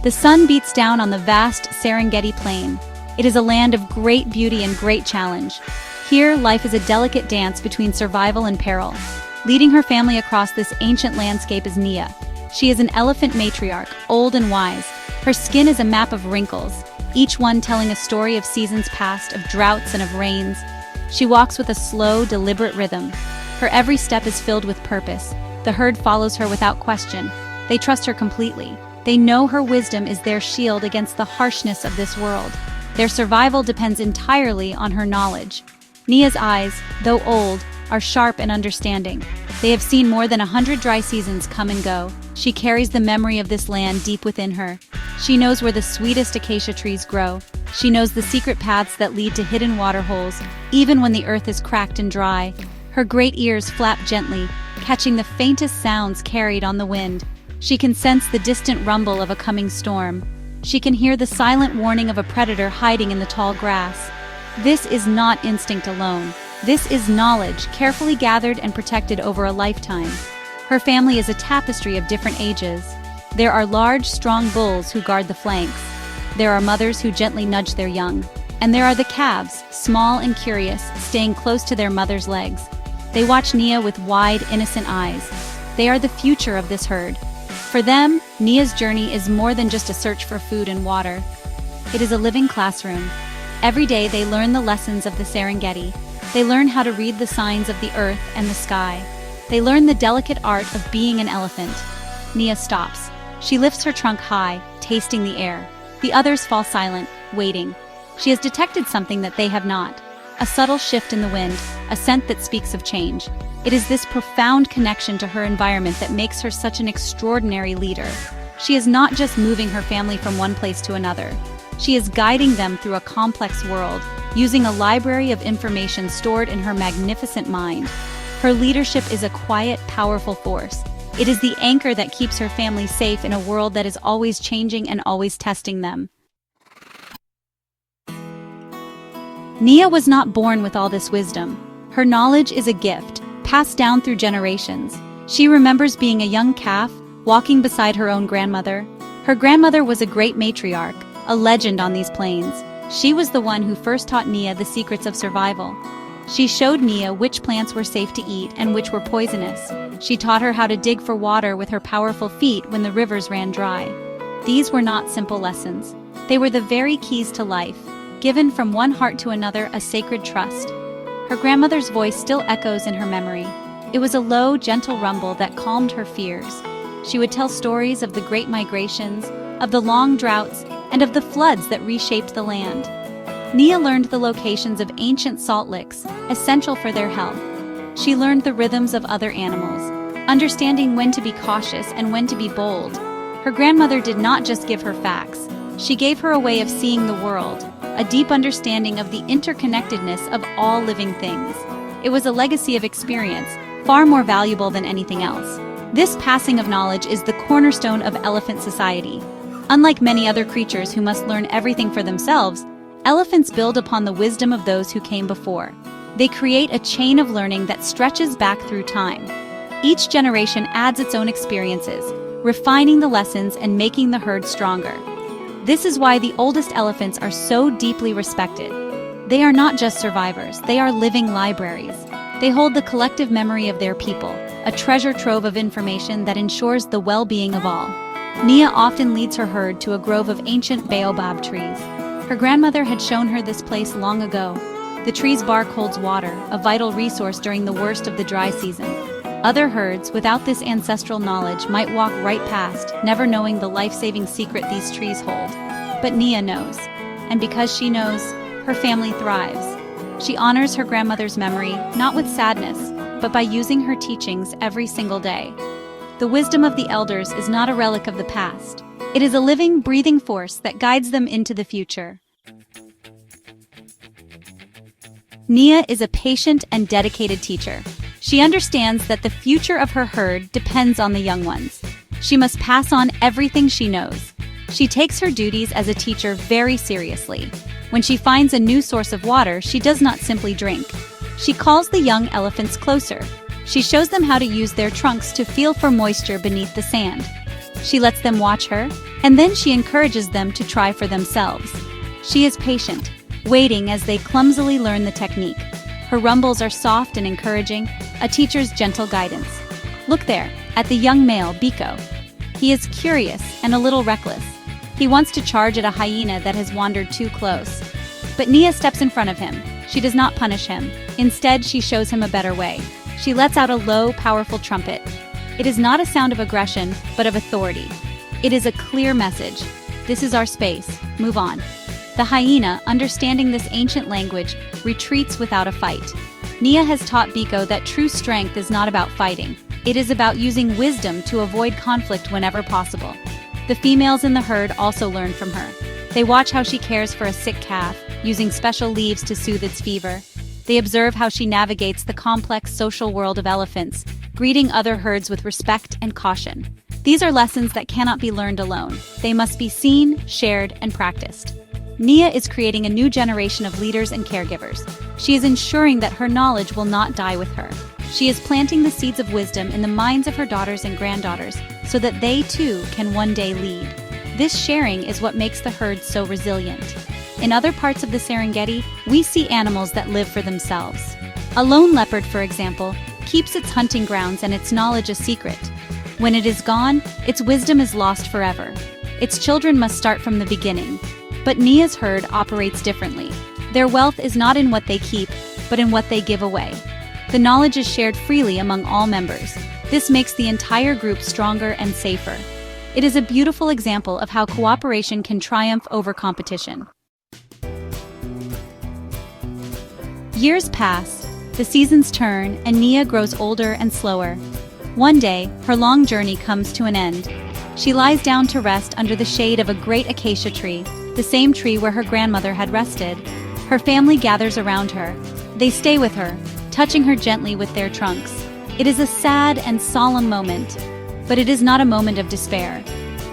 The sun beats down on the vast Serengeti Plain. It is a land of great beauty and great challenge. Here, life is a delicate dance between survival and peril. Leading her family across this ancient landscape is Nia. She is an elephant matriarch, old and wise. Her skin is a map of wrinkles, each one telling a story of seasons past, of droughts and of rains. She walks with a slow, deliberate rhythm. Her every step is filled with purpose. The herd follows her without question. They trust her completely. They know her wisdom is their shield against the harshness of this world. Their survival depends entirely on her knowledge. Nia's eyes, though old, are sharp and understanding. They have seen more than 100 dry seasons come and go. She carries the memory of this land deep within her. She knows where the sweetest acacia trees grow. She knows the secret paths that lead to hidden waterholes, even when the earth is cracked and dry. Her great ears flap gently, catching the faintest sounds carried on the wind. She can sense the distant rumble of a coming storm. She can hear the silent warning of a predator hiding in the tall grass. This is not instinct alone. This is knowledge, carefully gathered and protected over a lifetime. Her family is a tapestry of different ages. There are large, strong bulls who guard the flanks. There are mothers who gently nudge their young. And there are the calves, small and curious, staying close to their mother's legs. They watch Nia with wide, innocent eyes. They are the future of this herd. For them, Nia's journey is more than just a search for food and water. It is a living classroom. Every day they learn the lessons of the Serengeti. They learn how to read the signs of the earth and the sky. They learn the delicate art of being an elephant. Nia stops. She lifts her trunk high, tasting the air. The others fall silent, waiting. She has detected something that they have not. A subtle shift in the wind, a scent that speaks of change. It is this profound connection to her environment that makes her such an extraordinary leader. She is not just moving her family from one place to another. She is guiding them through a complex world, using a library of information stored in her magnificent mind. Her leadership is a quiet, powerful force. It is the anchor that keeps her family safe in a world that is always changing and always testing them. Nia was not born with all this wisdom. Her knowledge is a gift, passed down through generations. She remembers being a young calf, walking beside her own grandmother. Her grandmother was a great matriarch, a legend on these plains. She was the one who first taught Nia the secrets of survival. She showed Nia which plants were safe to eat and which were poisonous. She taught her how to dig for water with her powerful feet when the rivers ran dry. These were not simple lessons. They were the very keys to life, given from one heart to another, a sacred trust. Her grandmother's voice still echoes in her memory. It was a low, gentle rumble that calmed her fears. She would tell stories of the great migrations, of the long droughts, and of the floods that reshaped the land. Nia learned the locations of ancient salt licks, essential for their health. She learned the rhythms of other animals, understanding when to be cautious and when to be bold. Her grandmother did not just give her facts. She gave her a way of seeing the world, a deep understanding of the interconnectedness of all living things. It was a legacy of experience, far more valuable than anything else. This passing of knowledge is the cornerstone of elephant society. Unlike many other creatures who must learn everything for themselves, elephants build upon the wisdom of those who came before. They create a chain of learning that stretches back through time. Each generation adds its own experiences, refining the lessons and making the herd stronger. This is why the oldest elephants are so deeply respected. They are not just survivors, they are living libraries. They hold the collective memory of their people, a treasure trove of information that ensures the well-being of all. Nia often leads her herd to a grove of ancient baobab trees. Her grandmother had shown her this place long ago. The tree's bark holds water, a vital resource during the worst of the dry season. Other herds, without this ancestral knowledge, might walk right past, never knowing the life-saving secret these trees hold. But Nia knows. And because she knows, her family thrives. She honors her grandmother's memory, not with sadness, but by using her teachings every single day. The wisdom of the elders is not a relic of the past. It is a living, breathing force that guides them into the future. Nia is a patient and dedicated teacher. She understands that the future of her herd depends on the young ones. She must pass on everything she knows. She takes her duties as a teacher very seriously. When she finds a new source of water, she does not simply drink. She calls the young elephants closer. She shows them how to use their trunks to feel for moisture beneath the sand. She lets them watch her, And then she encourages them to try for themselves. She is patient, waiting as they clumsily learn the technique. Her rumbles are soft and encouraging, a teacher's gentle guidance. Look there, at the young male, Biko. He is curious and a little reckless. He wants to charge at a hyena that has wandered too close. But Nia steps in front of him. She does not punish him. Instead, she shows him a better way. She lets out a low, powerful trumpet. It is not a sound of aggression, but of authority. It is a clear message. This is our space. Move on. The hyena, understanding this ancient language, retreats without a fight. Nia has taught Biko that true strength is not about fighting. It is about using wisdom to avoid conflict whenever possible. The females in the herd also learn from her. They watch how she cares for a sick calf, using special leaves to soothe its fever. They observe how she navigates the complex social world of elephants, greeting other herds with respect and caution. These are lessons that cannot be learned alone. They must be seen, shared, and practiced. Nia is creating a new generation of leaders and caregivers. She is ensuring that her knowledge will not die with her. She is planting the seeds of wisdom in the minds of her daughters and granddaughters so that they too can one day lead. This sharing is what makes the herd so resilient. In other parts of the Serengeti, we see animals that live for themselves. A lone leopard, for example, keeps its hunting grounds and its knowledge a secret. When it is gone, its wisdom is lost forever. Its children must start from the beginning. But Nia's herd operates differently. Their wealth is not in what they keep, but in what they give away. The knowledge is shared freely among all members. This makes the entire group stronger and safer. It is a beautiful example of how cooperation can triumph over competition. Years pass, the seasons turn, and Nia grows older and slower. One day, her long journey comes to an end. She lies down to rest under the shade of a great acacia tree, the same tree where her grandmother had rested. Her family gathers around her. They stay with her, touching her gently with their trunks. It is a sad and solemn moment, but it is not a moment of despair.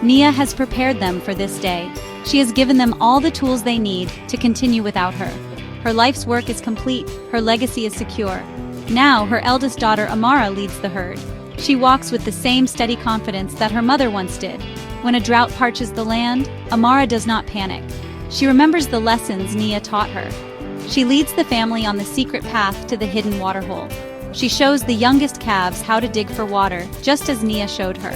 Nia has prepared them for this day. She has given them all the tools they need to continue without her. Her life's work is complete, her legacy is secure. Now, her eldest daughter Amara leads the herd. She walks with the same steady confidence that her mother once did. When a drought parches the land, Amara does not panic. She remembers the lessons Nia taught her. She leads the family on the secret path to the hidden waterhole. She shows the youngest calves how to dig for water, just as Nia showed her.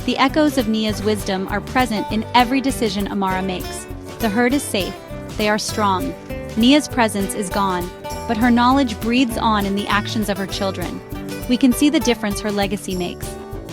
The echoes of Nia's wisdom are present in every decision Amara makes. The herd is safe. They are strong. Nia's presence is gone, but her knowledge breathes on in the actions of her children. We can see the difference her legacy makes.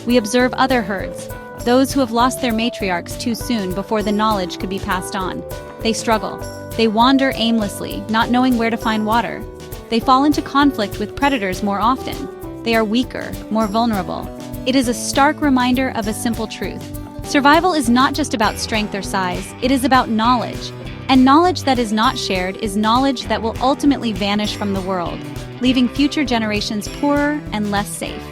We observe other herds, those who have lost their matriarchs too soon before the knowledge could be passed on. They struggle. They wander aimlessly, not knowing where to find water. They fall into conflict with predators more often. They are weaker, more vulnerable. It is a stark reminder of a simple truth. Survival is not just about strength or size, it is about knowledge. And knowledge that is not shared is knowledge that will ultimately vanish from the world, leaving future generations poorer and less safe.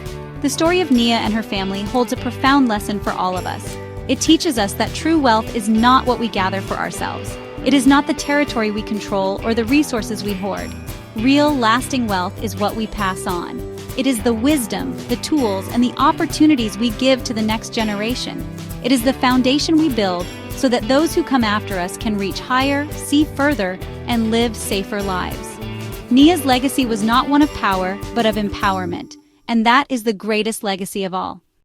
The story of Nia and her family holds a profound lesson for all of us. It teaches us that true wealth is not what we gather for ourselves. It is not the territory we control or the resources we hoard. Real, lasting wealth is what we pass on. It is the wisdom, the tools, and the opportunities we give to the next generation. It is the foundation we build so that those who come after us can reach higher, see further, and live safer lives. Nia's legacy was not one of power, but of empowerment. And that is the greatest legacy of all.